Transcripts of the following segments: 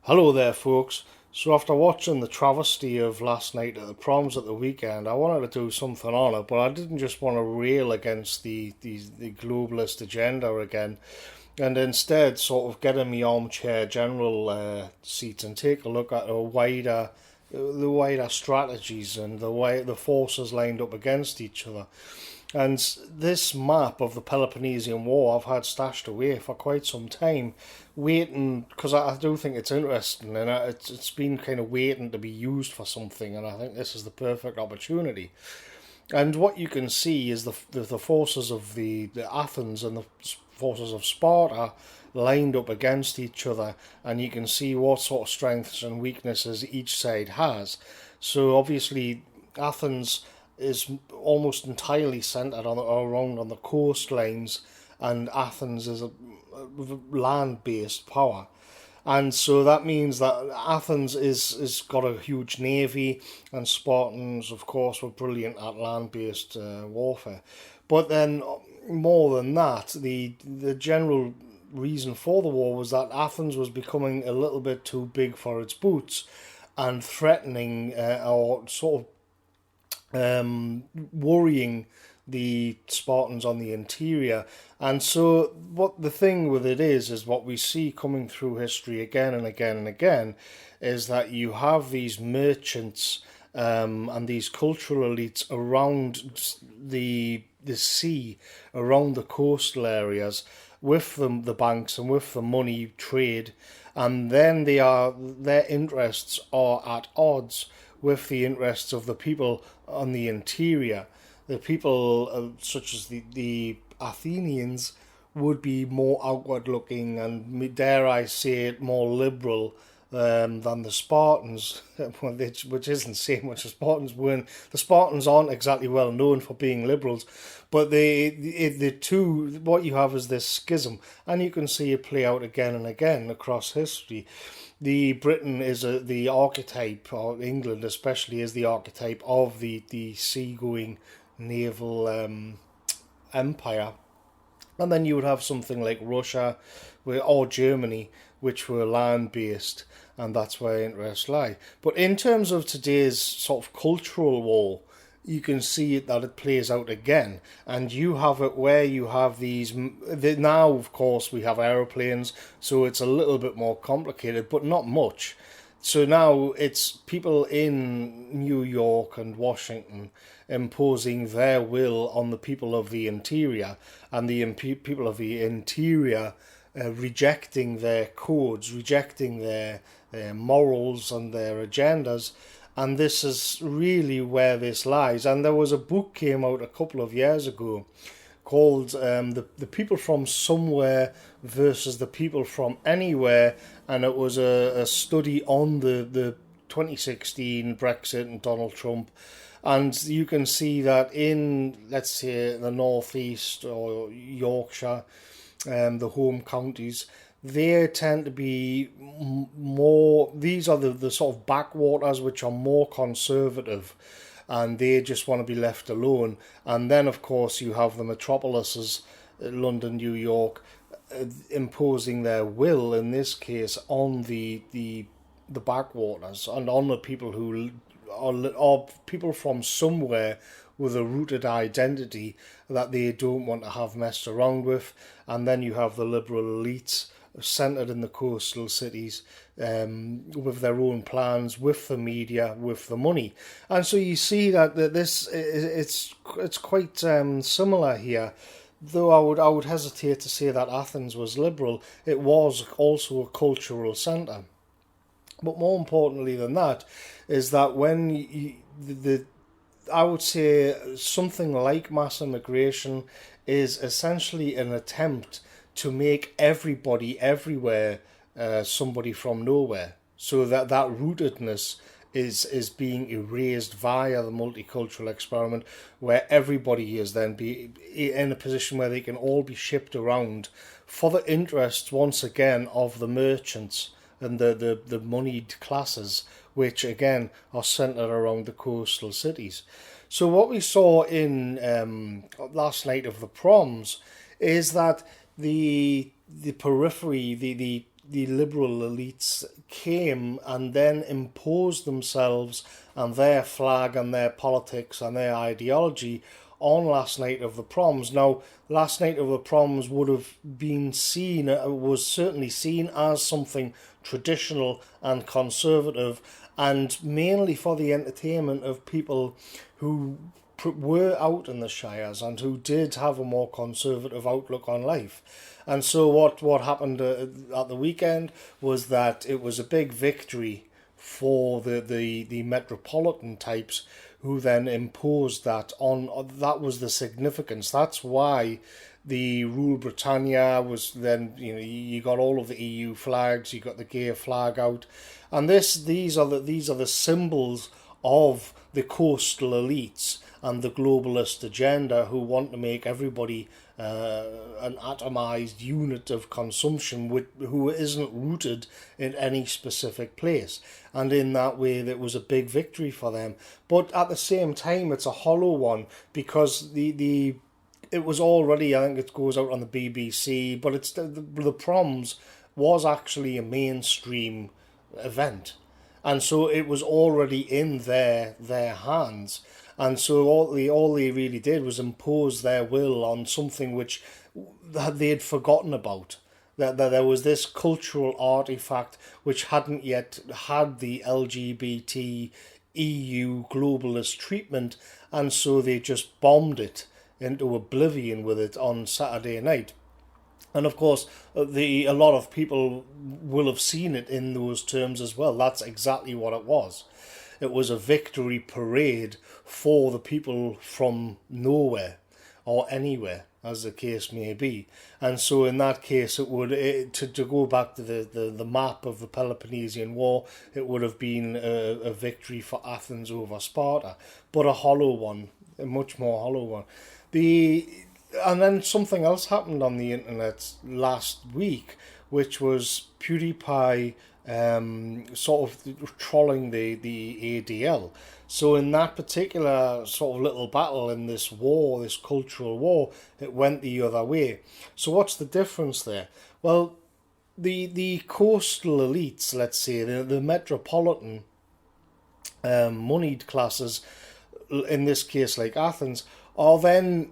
Hello there, folks. So after watching the travesty of last night at the Proms at the weekend, I wanted to do something on it, but I didn't just want to rail against the globalist agenda again, and instead sort of get in my armchair general seat and take a look at the wider strategies and the way the forces lined up against each other. And this map of the Peloponnesian War I've had stashed away for quite some time, waiting, because I do think it's interesting, and it's been kind of waiting to be used for something, and I think this is the perfect opportunity. And what you can see is the forces of the Athens and the forces of Sparta lined up against each other, and you can see what sort of strengths and weaknesses each side has. So obviously, Athens is almost entirely centered around on the coastlines, and Athens is a land-based power. And so that means that Athens is got a huge navy, and Spartans, of course, were brilliant at land-based warfare. But then, more than that, the general reason for the war was that Athens was becoming a little bit too big for its boots, and threatening or sort of worrying the Spartans on the interior. And so what the thing with it is what we see coming through history again and again and again, is that you have these merchants and these cultural elites around the sea, around the coastal areas, with the banks and with the money trade, and then their interests are at odds with the interests of the people on the interior. The people such as the Athenians would be more outward looking and, dare I say it, more liberal than the Spartans, which isn't saying much. The Spartans aren't exactly well known for being liberals, but the two, what you have is this schism, and you can see it play out again and again across history. The Britain is the archetype, or England especially is the archetype of the seagoing naval empire. And then you would have something like Russia or Germany, which were land-based, and that's where interests lie. But in terms of today's sort of cultural war, you can see that it plays out again, and you have it where you have now, of course, we have aeroplanes, so it's a little bit more complicated, but not much. So now it's people in New York and Washington imposing their will on the people of the interior, and the people of the interior rejecting their codes, rejecting their morals and their agendas. And this is really where this lies. And there was a book came out a couple of years ago called the People from Somewhere versus the People from Anywhere, and it was a study on the 2016 Brexit and Donald Trump. And you can see that in, let's say, the northeast or Yorkshire, the home counties, they tend to be more, these are the sort of backwaters which are more conservative, and they just want to be left alone. And then, of course, you have the metropolises, London, New York, imposing their will, in this case, on the backwaters and on the people who are people from somewhere with a rooted identity that they don't want to have messed around with. And then you have the liberal elites centred in the coastal cities, with their own plans, with the media, with the money. And so you see that it's quite similar here. Though I would hesitate to say that Athens was liberal, it was also a cultural centre. But more importantly than that is that when I would say something like mass immigration is essentially an attempt to make everybody everywhere somebody from nowhere, so that rootedness is being erased via the multicultural experiment, where everybody is then be in a position where they can all be shipped around for the interests, once again, of the merchants and the moneyed classes, which again are centered around the coastal cities. So what we saw in last night of the Proms is that the periphery, the liberal elites came and then imposed themselves and their flag and their politics and their ideology on Last Night of the Proms. Now, Last Night of the Proms would have been seen, was certainly seen as something traditional and conservative, and mainly for the entertainment of people who were out in the shires and who did have a more conservative outlook on life. And so what happened at the weekend was that it was a big victory for the metropolitan types, who then imposed that on. That was the significance. That's why the Rule Britannia was then, you got all of the EU flags, you got the gay flag out, and these are the symbols of the coastal elites and the globalist agenda, who want to make everybody an atomized unit of consumption who isn't rooted in any specific place. And in that way, that was a big victory for them. But at the same time, it's a hollow one, because it was already, I think it goes out on the BBC, but it's the Proms was actually a mainstream event, and so it was already in their hands. And so all they really did was impose their will on something which they'd forgotten about. That there was this cultural artifact which hadn't yet had the LGBT EU globalist treatment, and so they just bombed it into oblivion with it on Saturday night. And of course, a lot of people will have seen it in those terms as well. That's exactly what it was. It was a victory parade for the people from nowhere or anywhere, as the case may be. And so in that case, it would, to go back to the map of the Peloponnesian War, it would have been a victory for Athens over Sparta, but a hollow one, a much more hollow one. And then something else happened on the internet last week, which was PewDiePie sort of trolling the ADL. So in that particular sort of little battle in this war, this cultural war, it went the other way. So what's the difference there? Well, the coastal elites, let's say, the metropolitan moneyed classes, in this case like Athens, are then,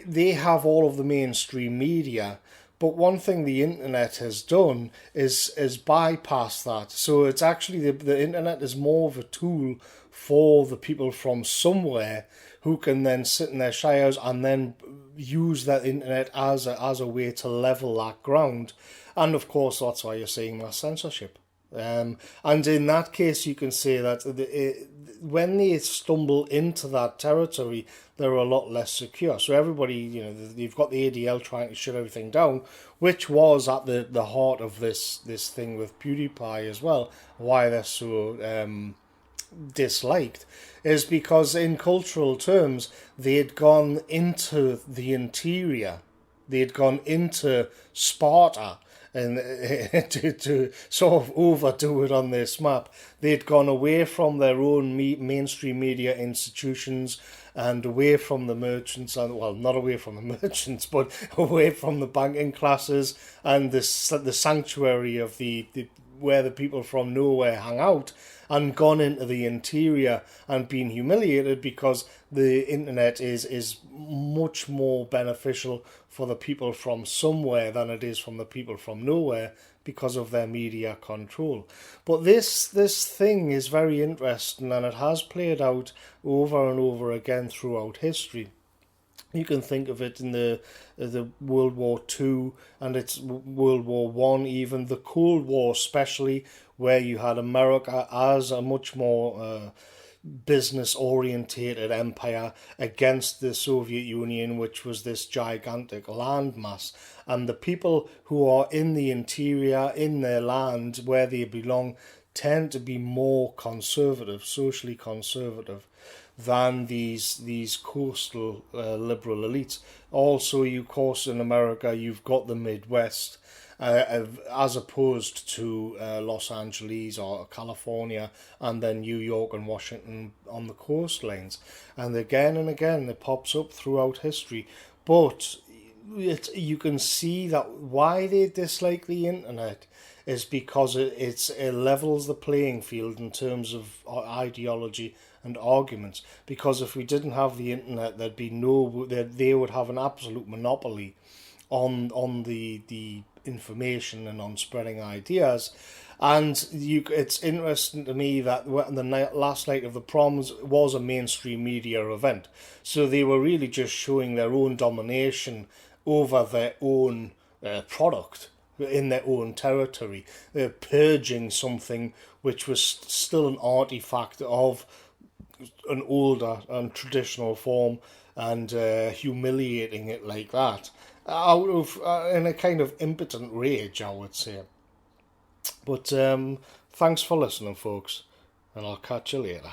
they have all of the mainstream media. But one thing the internet has done is bypass that. So it's actually the internet is more of a tool for the people from somewhere, who can then sit in their shires and then use that internet as a way to level that ground. And of course, that's why you're seeing mass censorship. And in that case, you can say that when they stumble into that territory, they're a lot less secure. So everybody, you've got the ADL trying to shut everything down, which was at the heart of this thing with PewDiePie as well. Why they're so disliked is because in cultural terms, they had gone into the interior. They had gone into Sparta, and to sort of overdo it on this map. They'd gone away from their own mainstream media institutions and away from the merchants, and well, not away from the merchants, but away from the banking classes and the sanctuary of the where the people from nowhere hang out, and gone into the interior and been humiliated, because the internet is much more beneficial for the people from somewhere than it is from the people from nowhere, because of their media control. But this thing is very interesting, and it has played out over and over again throughout history. You can think of it in the World War II, and it's World War One, even the Cold War, especially, where you had America as a much more business-orientated empire against the Soviet Union, which was this gigantic landmass. And the people who are in the interior, in their land, where they belong, tend to be more conservative, socially conservative, than these coastal liberal elites. Also, of course, in America, you've got the Midwest, as opposed to Los Angeles or California, and then New York and Washington on the coastlines. And again, it pops up throughout history. But you can see that why they dislike the internet is because it levels the playing field in terms of ideology and arguments. Because if we didn't have the internet, there'd be they would have an absolute monopoly on the information and on spreading ideas. And it's interesting to me that the last night of the Proms was a mainstream media event, so they were really just showing their own domination over their own product in their own territory. They're purging something which was still an artifact of an older and traditional form, and humiliating it like that out of in a kind of impotent rage, I would say. But thanks for listening, folks, and I'll catch you later.